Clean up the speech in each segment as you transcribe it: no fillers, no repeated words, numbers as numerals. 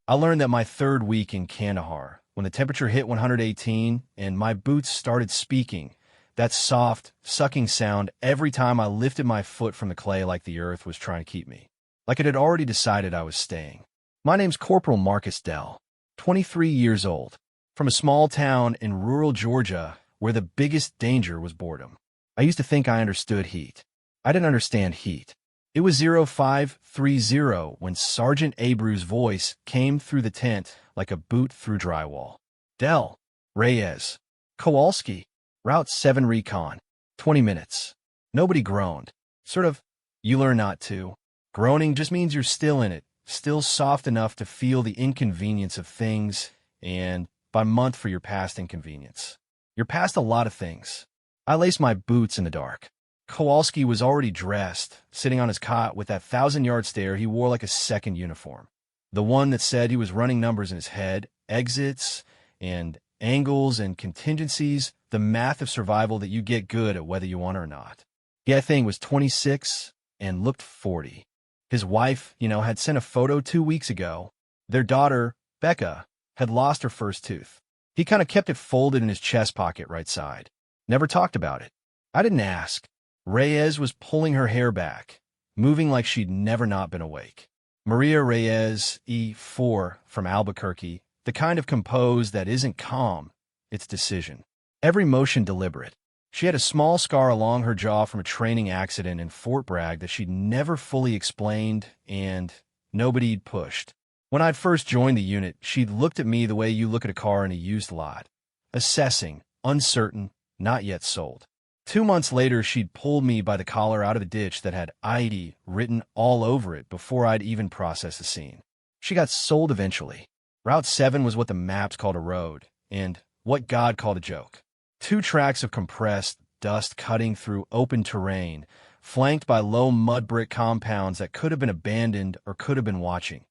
I learned that my third week in Kandahar, when the temperature hit 118 and my boots started speaking, that soft, sucking sound every time I lifted my foot from the clay like the earth was trying to keep me. Like it had already decided I was staying. My name's Corporal Marcus Dell, 23 years old, from a small town in rural Georgia where the biggest danger was boredom. I used to think I understood heat. I didn't understand heat. It was 0530 when Sergeant Abreu's voice came through the tent like a boot through drywall. Dell, Reyes, Kowalski, Route 7 Recon, 20 minutes. Nobody groaned. Sort of, you learn not to. Groaning just means you're still in it, still soft enough to feel the inconvenience of things, and by month for your past inconvenience. You're past a lot of things. I laced my boots in the dark. Kowalski was already dressed, sitting on his cot with that 1,000-yard stare he wore like a second uniform. The one that said he was running numbers in his head, exits and angles and contingencies, the math of survival that you get good at whether you want it or not. That thing was 26 and looked 40. His wife, had sent a photo 2 weeks ago. Their daughter, Becca, had lost her first tooth. He kind of kept it folded in his chest pocket right side. Never talked about it. I didn't ask. Reyes was pulling her hair back, moving like she'd never not been awake. Maria Reyes, E4, from Albuquerque, the kind of compose that isn't calm, it's decision. Every motion deliberate. She had a small scar along her jaw from a training accident in Fort Bragg that she'd never fully explained and nobody'd pushed. When I'd first joined the unit, she'd looked at me the way you look at a car in a used lot. Assessing, uncertain, not yet sold. 2 months later, she'd pulled me by the collar out of a ditch that had ID written all over it before I'd even processed the scene. She got sold eventually. Route 7 was what the maps called a road, and what God called a joke. 2 tracks of compressed dust cutting through open terrain, flanked by low mud brick compounds that could have been abandoned or could have been watching.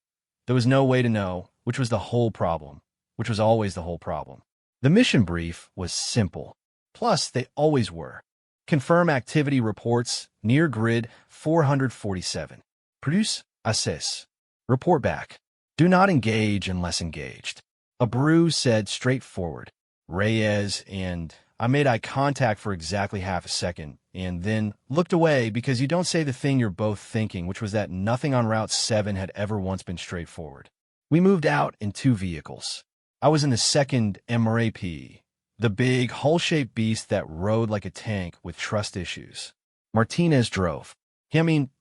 There was no way to know, which was the whole problem, which was always the whole problem. The mission brief was simple. Plus, they always were. Confirm activity reports, near grid 447. Produce, assess. Report back. Do not engage unless engaged. Abreu said straightforward. Reyes and I made eye contact for exactly half a second, and then looked away because you don't say the thing you're both thinking, which was that nothing on Route 7 had ever once been straightforward. We moved out in 2 vehicles. I was in the second MRAP, the big, hull-shaped beast that rode like a tank with trust issues. Martinez drove.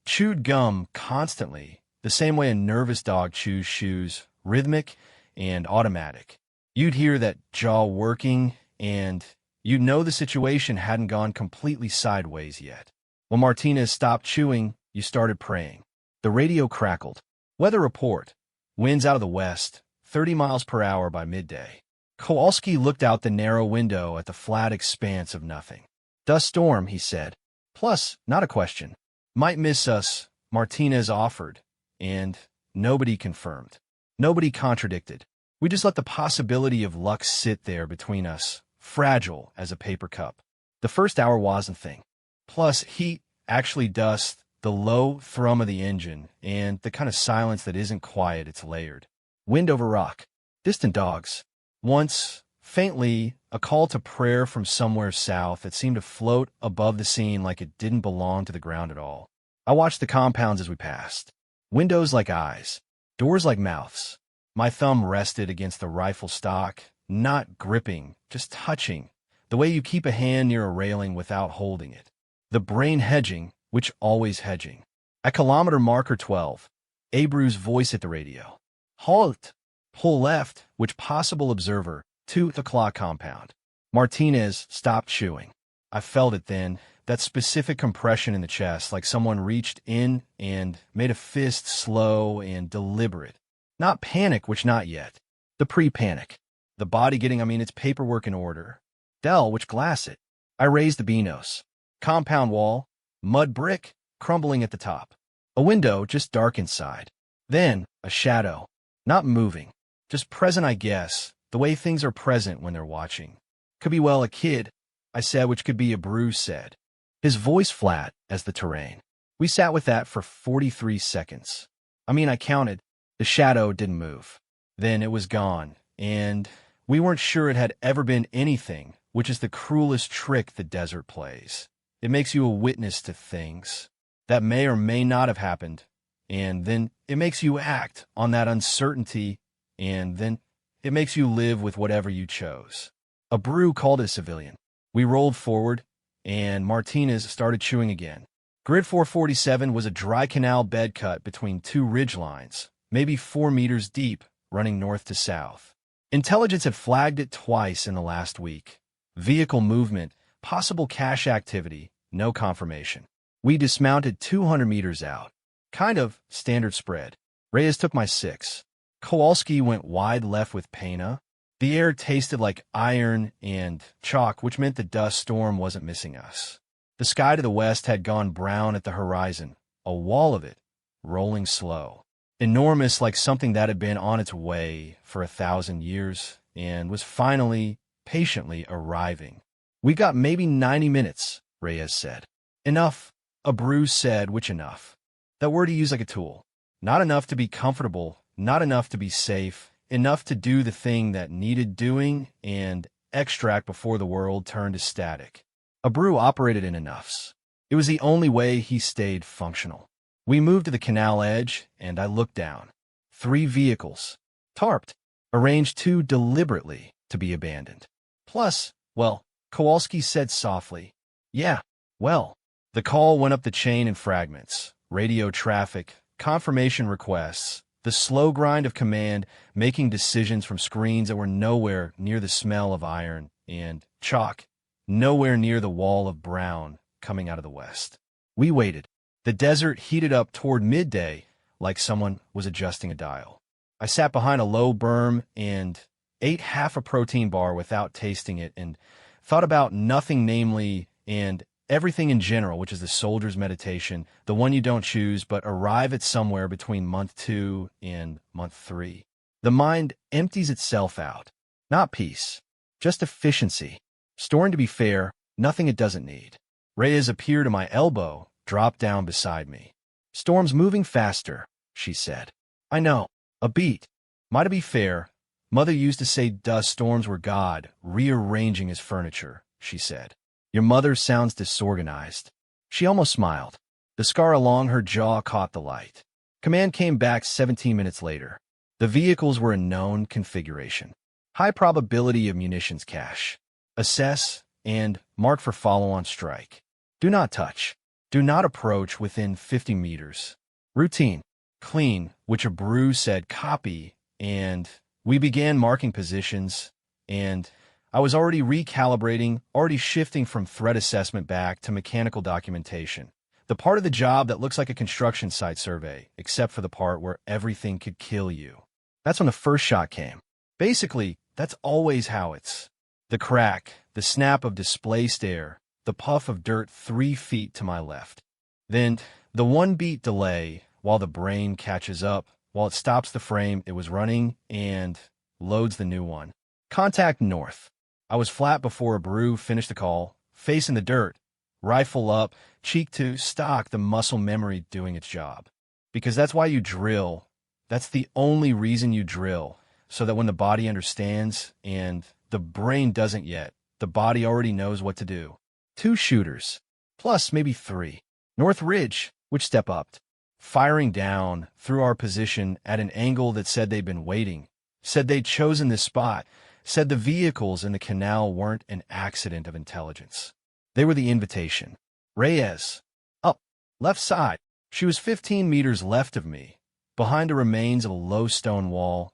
Chewed gum constantly, the same way a nervous dog chews shoes, rhythmic and automatic. You'd hear that jaw working, and you'd know the situation hadn't gone completely sideways yet. When Martinez stopped chewing, you started praying. The radio crackled. Weather report. Winds out of the west, 30 miles per hour by midday. Kowalski looked out the narrow window at the flat expanse of nothing. Dust storm, he said. Plus, not a question. Might miss us, Martinez offered, and nobody confirmed. Nobody contradicted. We just let the possibility of luck sit there between us, fragile as a paper cup. The first hour wasn't a thing. Plus, heat, actually dust, the low thrum of the engine, and the kind of silence that isn't quiet, it's layered. Wind over rock. Distant dogs. Once, faintly, a call to prayer from somewhere south that seemed to float above the scene like it didn't belong to the ground at all. I watched the compounds as we passed. Windows like eyes. Doors like mouths. My thumb rested against the rifle stock, not gripping, just touching, the way you keep a hand near a railing without holding it. The brain hedging, which always hedging. At kilometer marker 12, Abreu's voice at the radio. Halt! Pull left, which possible observer, to the clock compound. Martinez stopped chewing. I felt it then, that specific compression in the chest, like someone reached in and made a fist slow and deliberate. Not panic, which not yet. The pre-panic. The body getting, its paperwork in order. Dell, which glass it. I raised the Beanos. Compound wall, mud brick, crumbling at the top. A window, just dark inside. Then, a shadow. Not moving. Just present, I guess, the way things are present when they're watching. Could be, a kid, I said, which could be Abreu said. His voice flat as the terrain. We sat with that for 43 seconds. I counted. The shadow didn't move. Then it was gone, and we weren't sure it had ever been anything, which is the cruelest trick the desert plays. It makes you a witness to things that may or may not have happened, and then it makes you act on that uncertainty, and then it makes you live with whatever you chose. A brew called a civilian. We rolled forward, and Martinez started chewing again. Grid 447 was a dry canal bed cut between two ridge lines, maybe 4 meters deep, running north to south. Intelligence had flagged it twice in the last week. Vehicle movement, possible cache activity, no confirmation. We dismounted 200 meters out. Kind of standard spread. Reyes took my 6. Kowalski went wide left with Pena. The air tasted like iron and chalk, which meant the dust storm wasn't missing us. The sky to the west had gone brown at the horizon, a wall of it, rolling slow. Enormous, like something that had been on its way for 1,000 years and was finally, patiently arriving. We got maybe 90 minutes, Reyes said. Enough, Abreu said, which enough? That word he used like a tool. Not enough to be comfortable, not enough to be safe, enough to do the thing that needed doing and extract before the world turned to static. Abreu operated in enoughs. It was the only way he stayed functional. We moved to the canal edge, and I looked down. 3 vehicles, tarped, arranged too deliberately to be abandoned. Plus, well, Kowalski said softly, yeah, well. The call went up the chain in fragments. Radio traffic, confirmation requests, the slow grind of command, making decisions from screens that were nowhere near the smell of iron and chalk, nowhere near the wall of brown coming out of the west. We waited. The desert heated up toward midday like someone was adjusting a dial. I sat behind a low berm and ate half a protein bar without tasting it and thought about nothing namely and everything in general, which is the soldier's meditation, the one you don't choose but arrive at somewhere between month 2 and month 3. The mind empties itself out. Not peace, just efficiency. Storing to be fair, nothing it doesn't need. Reyes appeared at my elbow, dropped down beside me. Storm's moving faster, she said. I know, a beat. Might to be fair, Mother used to say dust storms were God rearranging his furniture, she said. Your mother sounds disorganized. She almost smiled. The scar along her jaw caught the light. Command came back 17 minutes later. The vehicles were a known configuration. High probability of munitions cache. Assess and mark for follow-on strike. Do not touch. Do not approach within 50 meters. Routine. Clean, which Abreu said copy, and we began marking positions, and I was already recalibrating, already shifting from threat assessment back to mechanical documentation. The part of the job that looks like a construction site survey, except for the part where everything could kill you. That's when the first shot came. Basically, that's always how it's. The crack, the snap of displaced air, the puff of dirt 3 feet to my left. Then, the 1-beat delay while the brain catches up, while it stops the frame it was running and loads the new one. Contact north. I was flat before Abreu finished the call, face in the dirt, rifle up, cheek to stock, the muscle memory doing its job. Because that's why you drill. That's the only reason you drill, so that when the body understands and the brain doesn't yet, the body already knows what to do. 2 shooters, plus maybe 3. North Ridge, which step upped, firing down through our position at an angle that said they'd been waiting, said they'd chosen this spot, said the vehicles in the canal weren't an accident of intelligence. They were the invitation. Reyes. Up. Left side. She was 15 meters left of me, behind the remains of a low stone wall,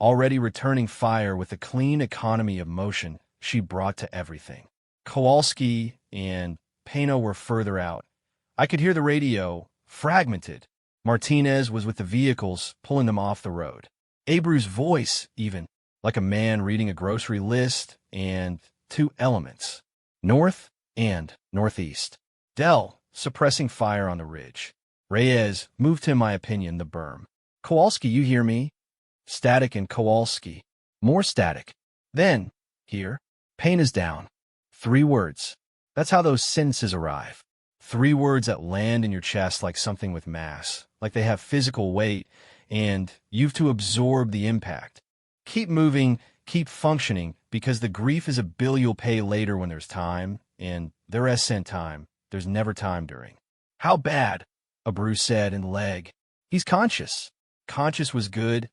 already returning fire with the clean economy of motion she brought to everything. Kowalski and Pena were further out. I could hear the radio, fragmented. Martinez was with the vehicles, pulling them off the road. Abreu's voice, even, like a man reading a grocery list, and 2 elements, north and northeast. Dell, suppressing fire on the ridge. Reyes moved to, in my opinion, the berm. Kowalski, you hear me? Static and Kowalski. More static. Then, here, pain is down. 3 words. That's how those sentences arrive. 3 words that land in your chest like something with mass, like they have physical weight, and you've to absorb the impact. Keep moving, keep functioning, because the grief is a bill you'll pay later when there's time, and there is sent time. There's never time during. How bad? Abreu said in the leg. He's conscious. Conscious was good,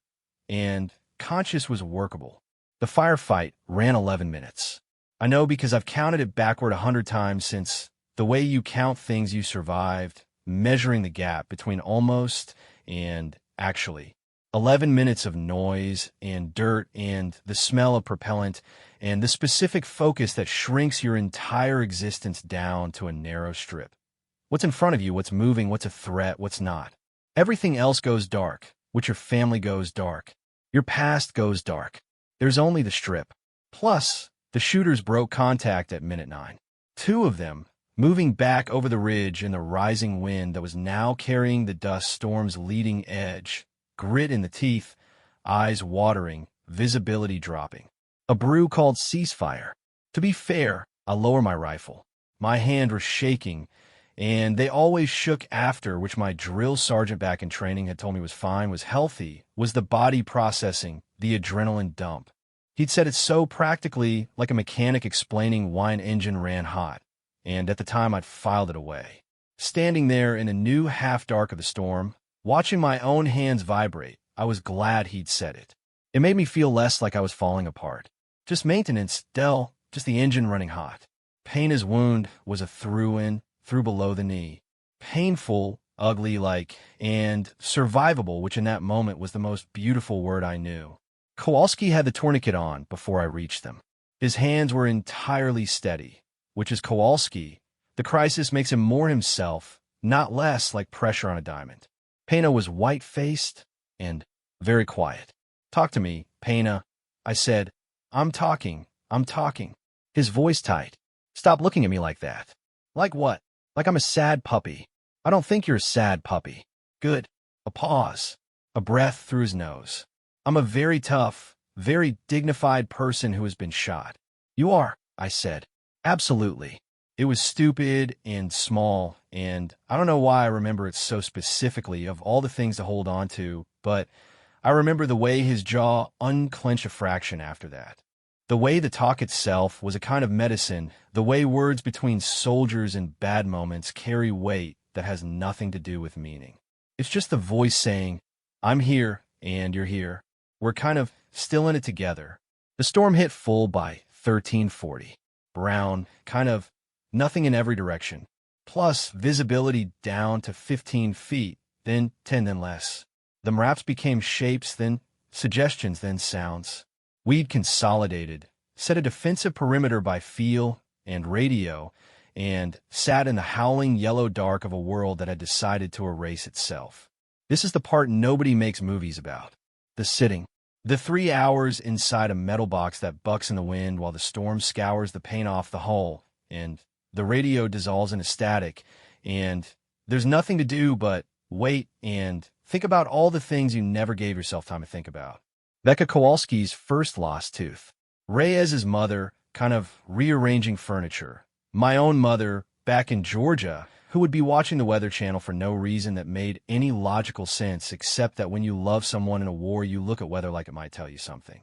and conscious was workable. The firefight ran 11 minutes. I know because I've counted it backward 100 times since the way you count things you survived, measuring the gap between almost and actually. 11 minutes of noise and dirt and the smell of propellant and the specific focus that shrinks your entire existence down to a narrow strip. What's in front of you, what's moving, what's a threat, what's not. Everything else goes dark, which your family goes dark. Your past goes dark. There's only the strip. Plus, the shooters broke contact at minute 9. 2 of them, moving back over the ridge in the rising wind that was now carrying the dust storm's leading edge, grit in the teeth, eyes watering, visibility dropping. Abreu called ceasefire. To be fair, I lower my rifle. My hand was shaking, and they always shook after, which my drill sergeant back in training had told me was fine, was healthy, was the body processing, the adrenaline dump. He'd said it so practically like a mechanic explaining why an engine ran hot, and at the time I'd filed it away. Standing there in a new half-dark of the storm, watching my own hands vibrate, I was glad he'd said it. It made me feel less like I was falling apart. Just maintenance, just the engine running hot. Pena's wound was a through below the knee. Painful, ugly like, and survivable, which in that moment was the most beautiful word I knew. Kowalski had the tourniquet on before I reached them. His hands were entirely steady, which is Kowalski. The crisis makes him more himself, not less like pressure on a diamond. Pena was white-faced and very quiet. Talk to me, Pena. I said, I'm talking. His voice tight. Stop looking at me like that. Like what? Like I'm a sad puppy. I don't think you're a sad puppy. Good. A pause. A breath through his nose. I'm a very tough, very dignified person who has been shot. You are, I said. Absolutely. It was stupid and small, and I don't know why I remember it so specifically of all the things to hold on to, but I remember the way his jaw unclenched a fraction after that. The way the talk itself was a kind of medicine, the way words between soldiers in bad moments carry weight that has nothing to do with meaning. It's just the voice saying, I'm here and you're here. We're kind of still in it together. The storm hit full by 1340. Brown, kind of nothing in every direction. Plus, visibility down to 15 feet, then 10, then less. The maps became shapes, then suggestions, then sounds. We'd consolidated, set a defensive perimeter by feel and radio, and sat in the howling yellow dark of a world that had decided to erase itself. This is the part nobody makes movies about. The sitting. The 3 hours inside a metal box that bucks in the wind while the storm scours the paint off the hull, and the radio dissolves into static, and there's nothing to do but wait and think about all the things you never gave yourself time to think about. Becca Kowalski's first lost tooth. Reyes's mother, kind of rearranging furniture. My own mother, back in Georgia, who would be watching the Weather Channel for no reason that made any logical sense except that when you love someone in a war, you look at weather like it might tell you something.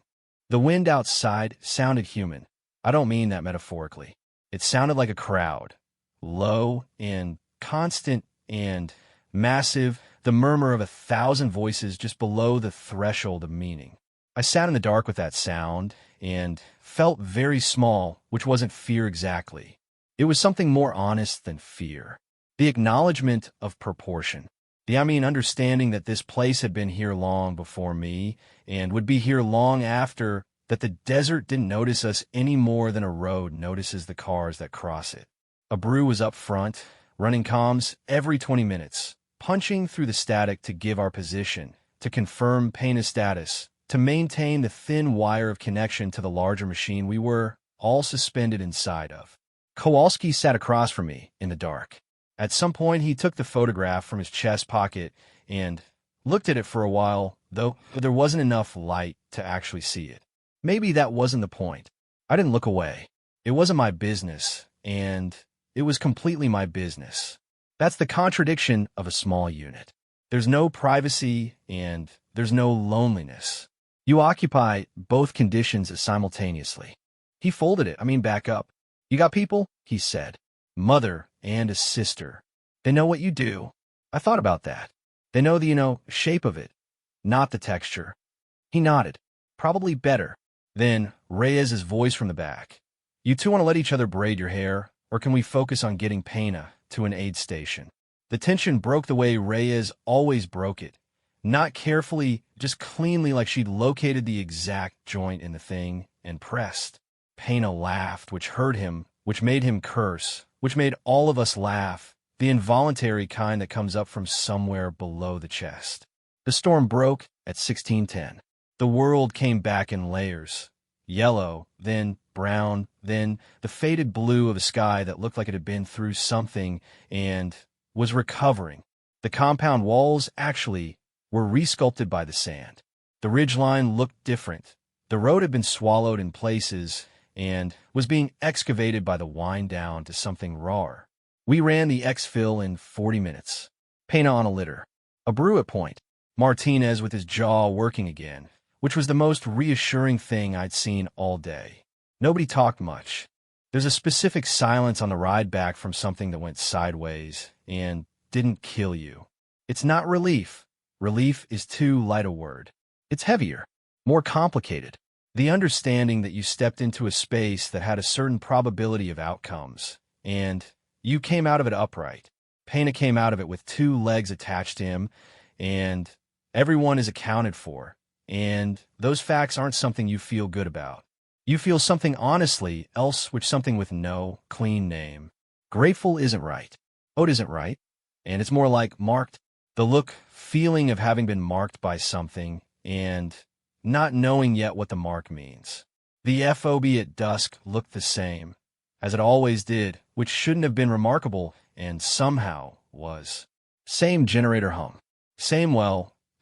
The wind outside sounded human. I don't mean that metaphorically. It sounded like a crowd. Low and constant and massive, the murmur of 1,000 voices just below the threshold of meaning. I sat in the dark with that sound and felt very small, which wasn't fear exactly. It was something more honest than fear. The acknowledgement of proportion. Understanding that this place had been here long before me and would be here long after, that the desert didn't notice us any more than a road notices the cars that cross it. Abreu was up front, running comms every 20 minutes, punching through the static to give our position, to confirm Pena's status, to maintain the thin wire of connection to the larger machine we were all suspended inside of. Kowalski sat across from me in the dark. At some point, he took the photograph from his chest pocket and looked at it for a while, though there wasn't enough light to actually see it. Maybe that wasn't the point. I didn't look away. It wasn't my business, and it was completely my business. That's the contradiction of a small unit. There's no privacy, and there's no loneliness. You occupy both conditions simultaneously. He folded it, back up. You got people? He said. Mother and a sister. They know what you do. I thought about that. They know the, shape of it, not the texture. He nodded. Probably better. Then, Reyes's voice from the back. You two want to let each other braid your hair, or can we focus on getting Pena to an aid station? The tension broke the way Reyes always broke it. Not carefully, just cleanly, like she'd located the exact joint in the thing and pressed. Pena laughed, which hurt him, which made him curse, which made all of us laugh, the involuntary kind that comes up from somewhere below the chest. The storm broke at 16:10. The world came back in layers. Yellow, then brown, then the faded blue of a sky that looked like it had been through something and was recovering. The compound walls, actually, were resculpted by the sand. The ridgeline looked different. The road had been swallowed in places and was being excavated by the wind down to something rawer. We ran the exfil in 40 minutes. Pena on a litter. A brew at point. Martinez with his jaw working again, which was the most reassuring thing I'd seen all day. Nobody talked much. There's a specific silence on the ride back from something that went sideways and didn't kill you. It's not relief. Relief is too light a word. It's heavier, more complicated. The understanding that you stepped into a space that had a certain probability of outcomes, and you came out of it upright. Pena came out of it with 2 legs attached to him, and everyone is accounted for. And those facts aren't something you feel good about. You feel something honestly, else which something with no clean name. Grateful isn't right. Owed isn't right. And it's more like marked. The look, feeling of having been marked by something, and not knowing yet what the mark means. The FOB at dusk looked the same, as it always did, which shouldn't have been remarkable, and somehow was. Same generator hum. Same,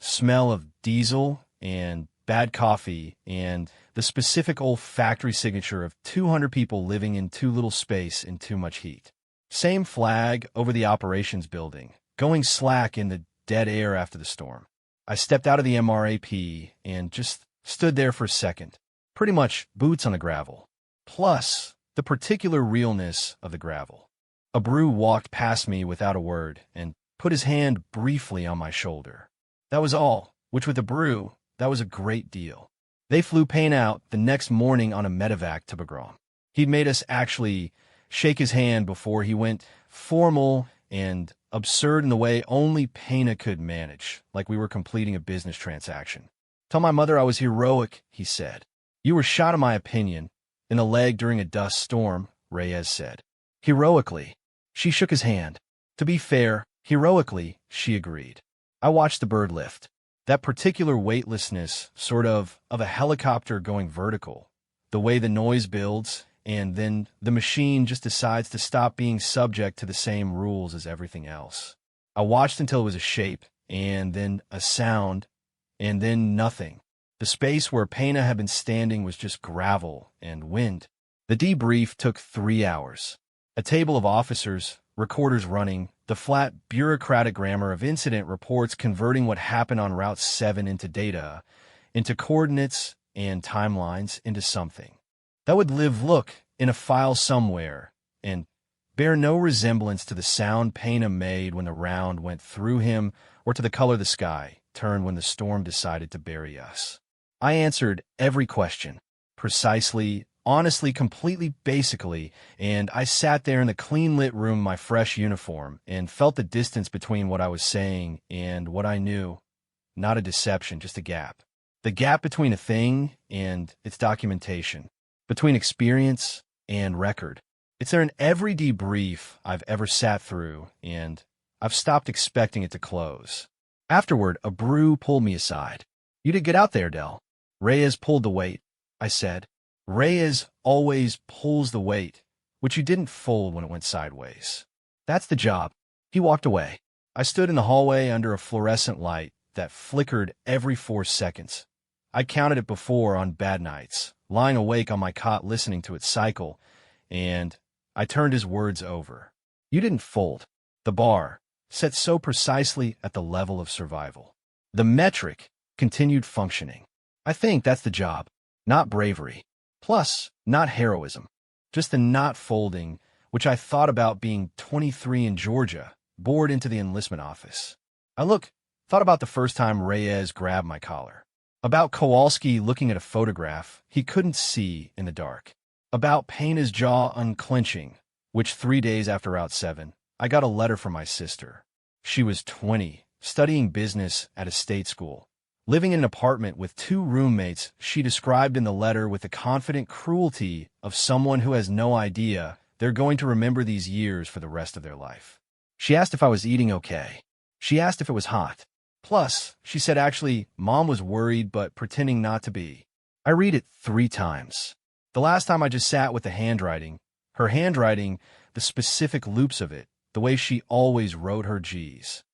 smell of diesel and bad coffee and the specific olfactory signature of 200 people living in too little space and too much heat. Same flag over the operations building, going slack in the dead air after the storm. I stepped out of the MRAP and just stood there for a second, pretty much boots on the gravel. Plus, the particular realness of the gravel. A brew walked past me without a word and put his hand briefly on my shoulder. That was all, which with a brew, that was a great deal. They flew Payne out the next morning on a medevac to Bagram. He'd made us actually shake his hand before he went formal and absurd in the way only Pena could manage, like we were completing a business transaction. Tell my mother I was heroic, he said. You were shot, in my opinion, in the leg during a dust storm, Reyes said. Heroically. She shook his hand. To be fair, heroically, she agreed. I watched the bird lift. That particular weightlessness, sort of a helicopter going vertical. The way the noise builds, and then the machine just decides to stop being subject to the same rules as everything else. I watched until it was a shape, and then a sound, and then nothing. The space where Pena had been standing was just gravel and wind. The debrief took 3 hours. A table of officers, recorders running, the flat bureaucratic grammar of incident reports converting what happened on Route 7 into data, into coordinates and timelines into something that would look in a file somewhere and bear no resemblance to the sound Pena made when the round went through him or to the color the sky turned when the storm decided to bury us. I answered every question, precisely, honestly, completely basically, and I sat there in the clean-lit room in my fresh uniform and felt the distance between what I was saying and what I knew. Not a deception, just a gap. The gap between a thing and its documentation, between experience and record. It's there in every debrief I've ever sat through, and I've stopped expecting it to close. Afterward, a brew pulled me aside. You did get out there, Del. Reyes pulled the weight, I said. Reyes always pulls the weight, which you didn't fold when it went sideways. That's the job. He walked away. I stood in the hallway under a fluorescent light that flickered every 4 seconds. I counted it before on bad nights, lying awake on my cot listening to it cycle, and I turned his words over. You didn't fold. The bar, set so precisely at the level of survival. The metric continued functioning. I think that's the job, not bravery. Plus, not heroism. Just the not folding, which I thought about being 23 in Georgia, bored into the enlistment office. Thought about the first time Reyes grabbed my collar. About Kowalski looking at a photograph he couldn't see in the dark. About Pena's jaw unclenching, which 3 days after Route 7, I got a letter from my sister. She was 20, studying business at a state school, living in an apartment with 2 roommates she described in the letter with the confident cruelty of someone who has no idea they're going to remember these years for the rest of their life. She asked if I was eating okay. She asked if it was hot. Plus, she said actually, Mom was worried but pretending not to be. I read it 3 times. The last time I just sat with the handwriting, her handwriting, the specific loops of it, the way she always wrote her G's.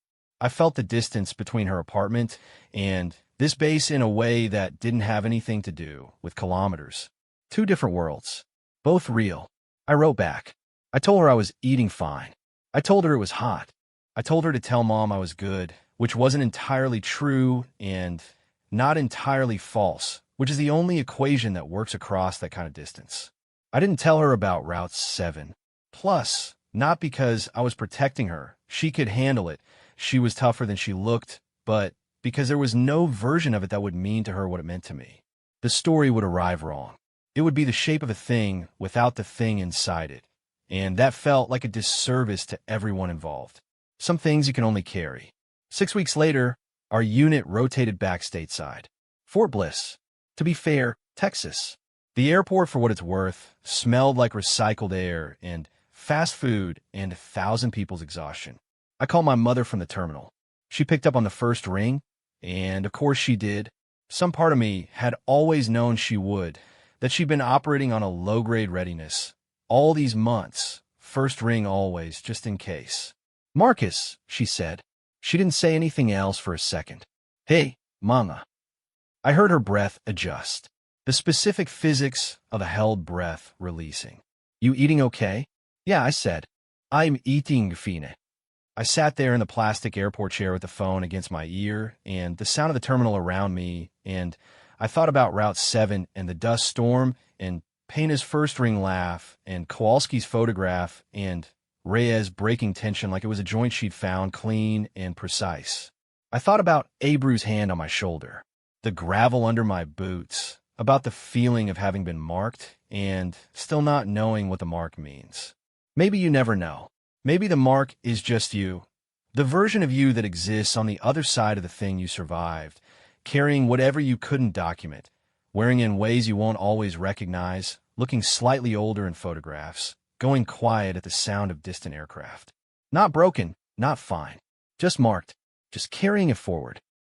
I felt the distance between her apartment and this base in a way that didn't have anything to do with kilometers. 2 different worlds, both real. I wrote back. I told her I was eating fine. I told her it was hot. I told her to tell Mom I was good, which wasn't entirely true and not entirely false, which is the only equation that works across that kind of distance. I didn't tell her about Route 7. Plus, not because I was protecting her. She could handle it. She was tougher than she looked, but because there was no version of it that would mean to her what it meant to me. The story would arrive wrong. It would be the shape of a thing without the thing inside it, and that felt like a disservice to everyone involved. Some things you can only carry. 6 weeks later, our unit rotated back stateside. Fort Bliss. To be fair, Texas. The airport, for what it's worth, smelled like recycled air and fast food and 1,000 people's exhaustion. I called my mother from the terminal. She picked up on the first ring, and of course she did. Some part of me had always known she would, that she'd been operating on a low-grade readiness. All these months, first ring always, just in case. Marcus, she said. She didn't say anything else for a second. Hey, Mama. I heard her breath adjust. The specific physics of a held breath releasing. You eating okay? Yeah, I said. I'm eating fine. I sat there in the plastic airport chair with the phone against my ear and the sound of the terminal around me, and I thought about Route 7 and the dust storm and Pena's first ring laugh and Kowalski's photograph and Reyes breaking tension like it was a joint she'd found clean and precise. I thought about Abreu's hand on my shoulder, the gravel under my boots, about the feeling of having been marked and still not knowing what the mark means. Maybe you never know. Maybe the mark is just you, the version of you that exists on the other side of the thing you survived, carrying whatever you couldn't document, wearing in ways you won't always recognize, looking slightly older in photographs, going quiet at the sound of distant aircraft. Not broken, not fine, just marked, just carrying it forward.